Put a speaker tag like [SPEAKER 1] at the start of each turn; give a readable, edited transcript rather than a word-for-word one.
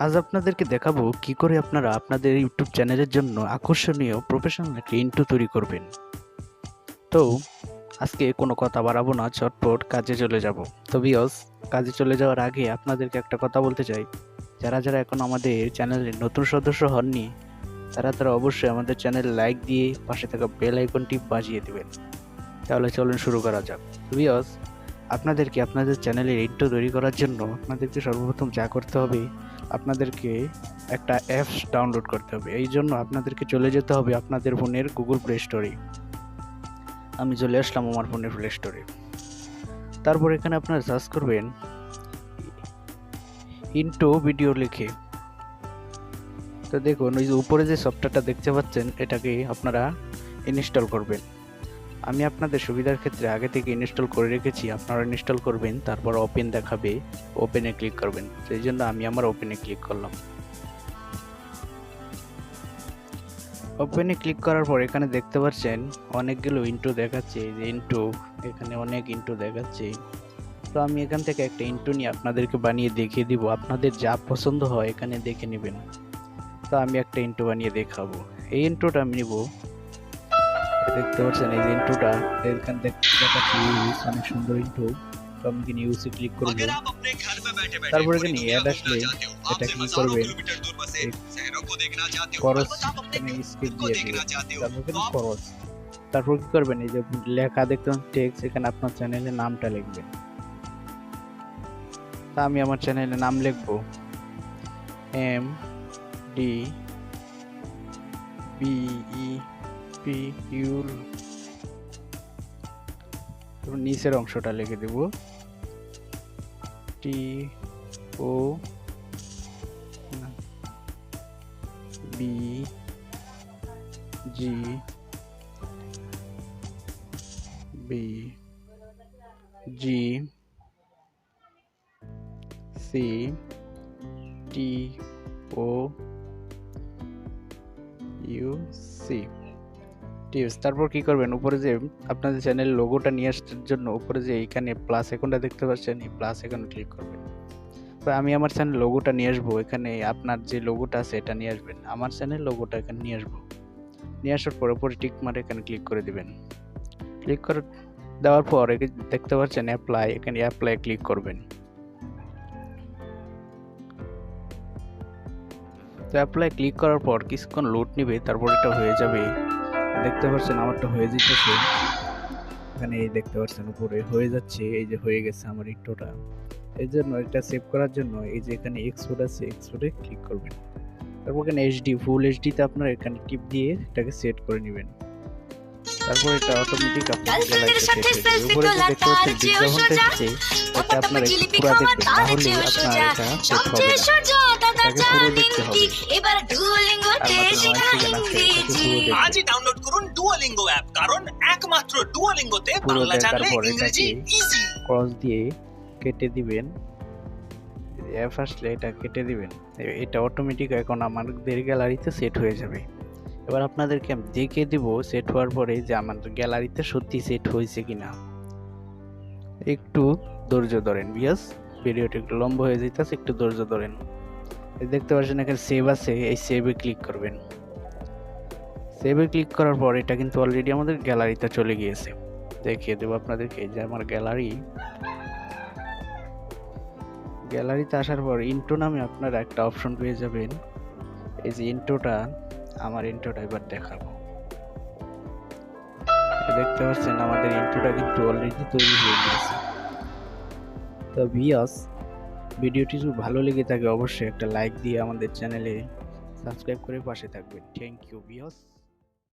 [SPEAKER 1] আজ আপনাদেরকে দেখাবো কি করে আপনারা আপনাদের ইউটিউব চ্যানেলের জন্য আকর্ষণীয় প্রফেশনাল একটা ইন্ট্রো তৈরি করবেন। তো আজকে কোনো কথা বাড়াবো না, চটপট কাজে চলে যাব। তো ভিউয়ার্স, কাজে চলে যাওয়ার আগে আপনাদেরকে একটা কথা বলতে চাই, যারা যারা এখন আমাদের চ্যানেলের নতুন সদস্য হননি তারা অবশ্যই আমাদের চ্যানেল লাইক দিয়ে পাশে থাকা বেল আইকনটি বাজিয়ে দেবেন। তাহলে চলুন শুরু করা যাক। ভিউয়ার্স, আপনাদেরকে আপনাদের চ্যানেলের ইন্ট্রো তৈরি করার জন্য আপনাদেরকে সর্বপ্রথম যা করতে হবে, আপনাদেরকে একটা অ্যাপস ডাউনলোড করতে হবে। এই জন্য আপনাদেরকে চলে যেতে হবে আপনাদের ফোনের গুগল প্লে স্টোরে। আমি চলে আসলাম আমার ফোনের প্লে স্টোরে। তারপর এখানে আপনারা সার্চ করবেন ইন্ট্রো ভিডিও লিখে। তো দেখুন, ওই যে উপরে যে সফটওয়্যারটা দেখতে পাচ্ছেন, এটাকে আপনারা ইনস্টল করবেন। আমি আপনাদের সুবিধার ক্ষেত্রে আগে থেকে ইনস্টল করে রেখেছি, আপনারা ইনস্টল করবেন। তারপর ওপেন দেখাবে, ওপেনে ক্লিক করবেন। সেই জন্য আমি আমার ওপেনে ক্লিক করলাম। ওপেনে ক্লিক করার পর এখানে দেখতে পাচ্ছেন অনেকগুলো ইন্ট্রো দেখাচ্ছে। যে ইন্ট্রো, এখানে অনেক ইন্ট্রো দেখাচ্ছে। তো আমি এখান থেকে একটা ইন্ট্রো নিয়ে আপনাদেরকে বানিয়ে দেখিয়ে দিব। আপনাদের যা পছন্দ হয় এখানে দেখে নেবেন। তো আমি একটা ইন্ট্রো বানিয়ে দেখাবো। এই ইন্ট্রোটা আমি নিব। দেখতে পাচ্ছেন এই ইন্ট্রোটা এখানে দেখাচ্ছি, অনেক সুন্দর ইন্ট্রো। তো আমি এখানে ইউসে ক্লিক করব। তারপরে এখানে অ্যাড আসলে এটা ক্লিক করবেন, খরচ এখানে স্কিপ দিয়ে দিবেন। তারপর এখানে খরচ, তারপর কি করবেন, এই যে লেখা দেখতে পাচ্ছেন টেক্সট, এখানে আপনার চ্যানেলের নামটা লিখবেন। তা আমি আমার চ্যানেলের নাম লিখব MDBEPU। নিচের অংশটা লিখে দেব TOBGCTOUC। তারপর কি করবেন, উপরে যে আপনাদের চ্যানেল লোগোটা নিয়ে আসার জন্য উপরে যে এখানে প্লাস আইকনটা দেখতে পাচ্ছেন, এই প্লাস আইকনে ক্লিক করবেন। তো আমি আমার চ্যানেল লোগোটা নিয়ে আসবো। এখানে আপনার যে লোগোটা আছে এটা নিয়ে আসবেন। আমার চ্যানেল লোগোটা এখানে নিয়ে আসবো। নিয়ে আসার পর উপরে টিক মারে এখানে ক্লিক করে দিবেন। ক্লিক করে দেওয়ার পর দেখতে পাচ্ছেন অ্যাপ্লাই, এখানে অ্যাপ্লাই ক্লিক করবেন। তো অ্যাপ্লাই ক্লিক করার পর কিছুক্ষণ লোড নেবে, তারপর এটা হয়ে যাবে। দেখতে পাচ্ছেন আমারটা হয়ে যেতেছে। এখানে এই দেখতে পাচ্ছেন উপরে হয়ে যাচ্ছে, এই যে হয়ে গেছে আমার ইন্ট্রোটা। এই জন্য এটা সেভ করার জন্য এই যে এখানে এক্সপোর্ট আছে, এক্সপোর্টে ক্লিক করবেন। তারপর এখানে এইচডি, ফুল এইচডিতে আপনারা এখানে টিপ দিয়ে এটাকে সেট করে নেবেন। তারপর এটা অটোমেটিক আপনার গ্যালারিতে সেট হয়ে যাবে। উপরে যে দেখতে পাচ্ছেন বিজ্ঞাপনটা এসেছে, এটা আপনারা একটু পুরো দেখবেন, তাহলে আপনার এটা সেট হবে না। এটাকে পুরো দেখতে হবে।
[SPEAKER 2] আজই ডাউনলোড করুন ডুওলিঙ্গো অ্যাপ, কারণ একমাত্র ডুওলিঙ্গোতে বাংলা জানলে ইংরেজি ইজি।
[SPEAKER 1] ক্রস দিয়ে কেটে দিবেন, অ্যাপ আসলে এটা কেটে দিবেন। এটা অটোমেটিক এখন আমাদের গ্যালারিতে সেট হয়ে যাবে। এবার আপনাদেরকে আমি দেখিয়ে দিব সেট হওয়ার পরে যে আমাদের গ্যালারিতে সত্যি সেট হয়েছে কিনা। একটু ধৈর্য ধরেন ভিউয়ার্স, ভিডিওটা একটু লম্বা হয়ে যেতেছে, একটু ধৈর্য ধরেন। দেখতে পাচ্ছেন এখানে সেভ আছে, এই সেভে ক্লিক করবেন। সেভে ক্লিক করার পর এটা কিন্তু অলরেডি আমাদের গ্যালারিতে চলে গিয়েছে। দেখিয়ে দেবো আপনাদেরকে যে আমার গ্যালারিতে আসার পর ইন্ট্রো নামে আপনারা একটা অপশন পেয়ে যাবেন। এই যে ইন্ট্রোটা, আমার ইন্ট্রোটা এবার দেখাবো। দেখতে পাচ্ছেন আমাদের ইন্ট্রোটা কিন্তু অলরেডি তৈরি হয়ে গেছে। তো ভিউয়ার্স, ভিডিওটি যদি ভালো লেগে থাকে অবশ্যই একটা লাইক দিয়ে আমাদের চ্যানেলে সাবস্ক্রাইব করে পাশে থাকবেন। Thank you viewers.